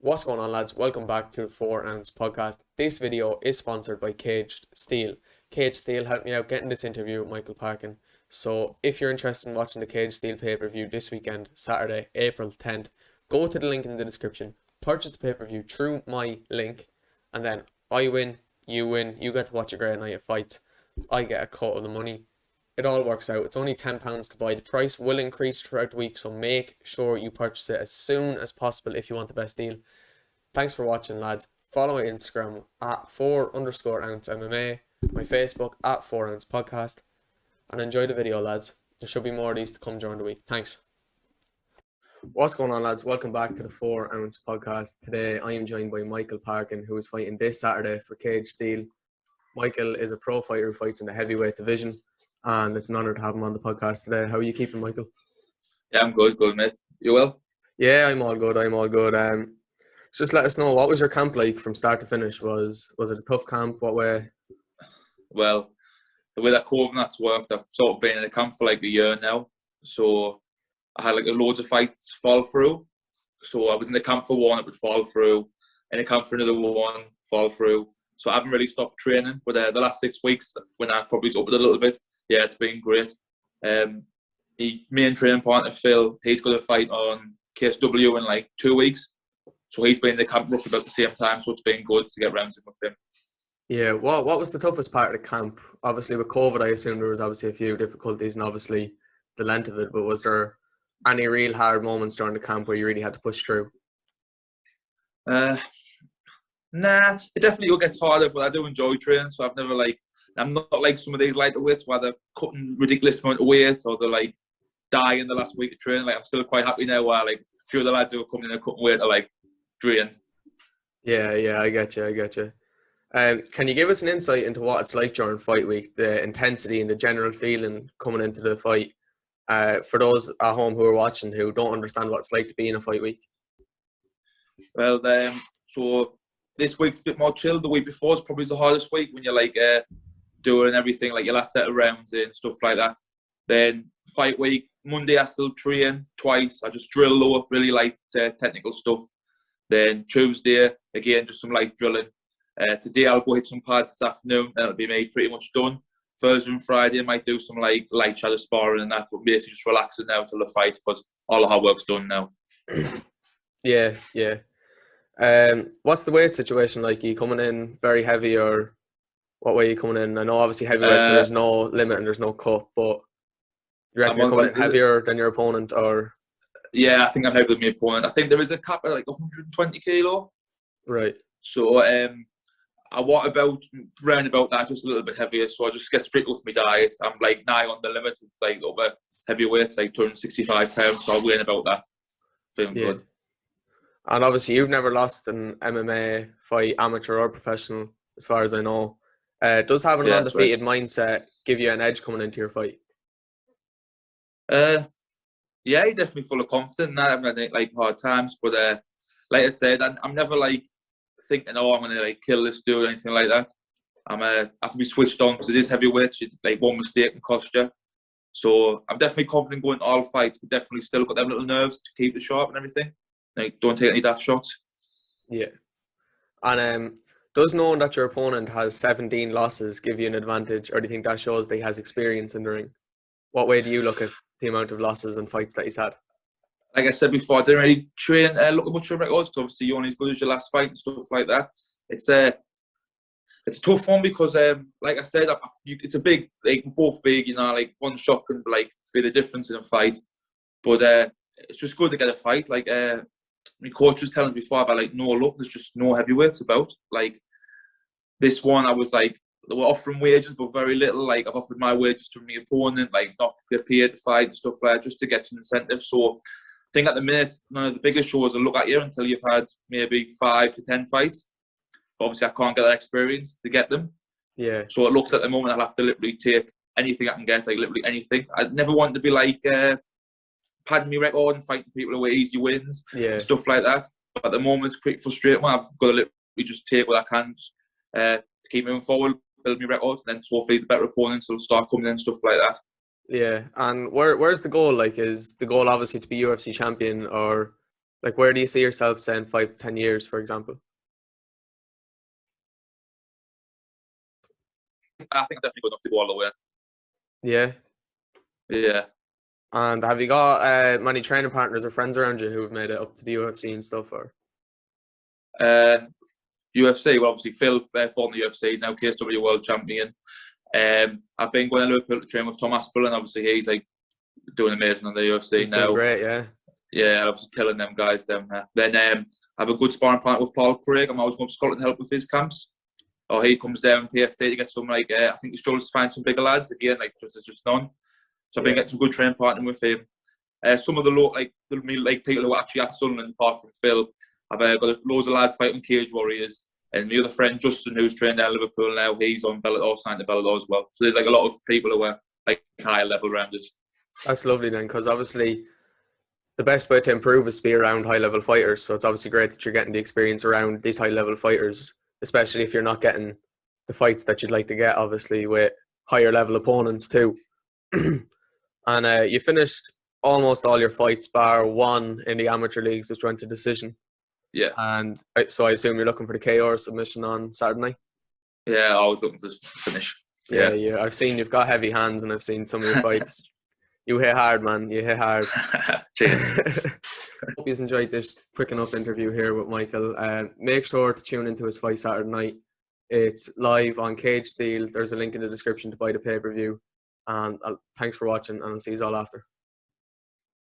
What's going on, lads? Welcome back to the 4 Ounce Podcast. This video is sponsored by Caged Steel. Caged Steel helped me out getting this interview with Michael Parkin. So if you're interested in watching the Caged Steel pay-per-view this weekend, Saturday, April 10th, go to the link in the description, purchase the pay-per-view through my link, and then I win, you get to watch a great night of fights, I get a cut of the money. It all works out. It's only £10 to buy. The price will increase throughout the week, so make sure you purchase it as soon as possible if you want the best deal. Thanks for watching, lads. Follow my Instagram at 4_ounce MMA, my Facebook at 4 Ounce Podcast, and enjoy the video, lads. There should be more of these to come during the week. Thanks. What's going on, lads? Welcome back to the 4 Ounce Podcast. Today I am joined by Michael Parkin, who is fighting this Saturday for Caged Steel. Michael is a pro fighter who fights in the heavyweight division, and it's an honour to have him on the podcast today. How are you keeping, Michael? Yeah, I'm good, mate. You well? Yeah, I'm all good. Just let us know, what was your camp like from start to finish? Was it a tough camp? What way? Well, the way that that's worked, I've sort of been in the camp for like a year now. So I had like loads of fights fall through. So I was in the camp for one, it would fall through. In the camp for another one, fall through. So I haven't really stopped training. But the last 6 weeks, when I probably up it a little bit, yeah, it's been great. The main training partner, Phil, he's got a fight on KSW in like 2 weeks. So he's been in the camp roughly about the same time, so it's been good to get rounds in with him. Yeah, what was the toughest part of the camp? Obviously with COVID, I assume there was obviously a few difficulties and obviously the length of it, but was there any real hard moments during the camp where you really had to push through? Nah, it definitely gets harder, but I do enjoy training, so I'm not like some of these lighter weights where they're cutting ridiculous amount of weight or they're like dying the last week of training. Like I'm still quite happy now where like a few of the lads who are coming in and cutting weight are like drained. Yeah, I get you. Can you give us an insight into what it's like during fight week, the intensity and the general feeling coming into the fight, for those at home who are watching who don't understand what it's like to be in a fight week? Well, so this week's a bit more chill. The week before is probably the hardest week when you're like doing everything, like your last set of rounds and stuff like that. Then fight week, Monday I still train twice. I just drill low, really light technical stuff. Then Tuesday, again, just some light drilling. Today I'll go hit some pads this afternoon and it'll be made pretty much done. Thursday and Friday I might do some like light shadow sparring and that, but basically just relaxing now till the fight because all the hard work's done now. Yeah. What's the weight situation like? Are you coming in very heavy or what way are you coming in? I know obviously heavyweight, so there's no limit and there's no cut, but you reckon you're coming in heavier than your opponent or? Yeah, I think I'm heavier than my opponent. I think there is a cap at like 120 kilo. Right. So I want round about that, just a little bit heavier. So I just get strict with my diet. I'm like nigh on the limit. It's like over heavyweight, like 265 pounds. So I'll weigh about that. Feeling good. And obviously you've never lost an MMA fight, amateur or professional, as far as I know. Does having an undefeated mindset give you an edge coming into your fight? Yeah, he's definitely full of confidence. Not having any like hard times, but like I said, I'm never like thinking, oh, I'm gonna like kill this dude or anything like that. I have to be switched on because it is heavyweight. Like one mistake can cost you. So I'm definitely confident going to all fights, but definitely still got them little nerves to keep it sharp and everything. Like don't take any daft shots. Yeah. And does knowing that your opponent has 17 losses give you an advantage, or do you think that shows that he has experience in the ring? What way do you look at the amount of losses and fights that he's had? Like I said before, I didn't really look at much of records because obviously you're only as good as your last fight and stuff like that. It's a tough one because, like I said, it's a big, like both big, you know, like one shot can like be the difference in a fight. But it's just good to get a fight. Like my coach was telling me before about like no luck. There's just no heavyweights about. Like this one, I was like, they were offering wages, but very little. Like I've offered my wages to my opponent, like not prepared to fight and stuff like that, just to get some incentive. So I think at the minute, none of the biggest shows will look at you until you've had maybe 5 to 10 fights. But obviously, I can't get that experience to get them. Yeah. So it looks at the moment I'll have to literally take anything I can get, like literally anything. I never want to be like padding my record and fighting people away easy wins, stuff like that. But at the moment, it's pretty frustrating. I've got to literally just take what I can to keep moving forward, build my record, and then hopefully the better opponents will start coming in, stuff like that. Yeah, and where's the goal? Like, is the goal obviously to be UFC champion, or Like, where do you see yourself saying 5 to 10 years, for example? I think definitely good enough to go all the way. Yeah. Yeah. And have you got many training partners or friends around you who have made it up to the UFC and stuff? Or UFC, well, obviously Phil fought in the UFC. He's now KSW World Champion. I've been going to Liverpool to train with Tom Aspel, and obviously he's like doing amazing on the UFC he's now. doing great, yeah. Yeah, obviously killing them guys down there. Then I have a good sparring partner with Paul Craig. I'm always going to Scotland to help with his camps. Or he comes down to TFT to get some, like, I think he struggles to find some bigger lads. Again, like, there's just none. So I've been getting some good training partnering with him. Some of the people who are actually at Sunderland, apart from Phil, I've got loads of lads fighting Cage Warriors. And my other friend, Justin, who's trained at Liverpool now, he's on Bellator, signed to Bellator as well. So there's like a lot of people who are like higher level around us. That's lovely then, because obviously the best way to improve is to be around high-level fighters. So it's obviously great that you're getting the experience around these high-level fighters, especially if you're not getting the fights that you'd like to get, obviously, with higher-level opponents too. And you finished almost all your fights, bar one in the amateur leagues, which went to decision. Yeah. And so I assume you're looking for the KO or submission on Saturday night? Yeah, I was looking for the finish. Yeah. I've seen you've got heavy hands, and I've seen some of your fights. You hit hard, man. You hit hard. Cheers. Hope you enjoyed this quick enough interview here with Michael. Make sure to tune into his fight Saturday night. It's live on Cage Steel. There's a link in the description to buy the pay-per-view. And thanks for watching, and I'll see you all after.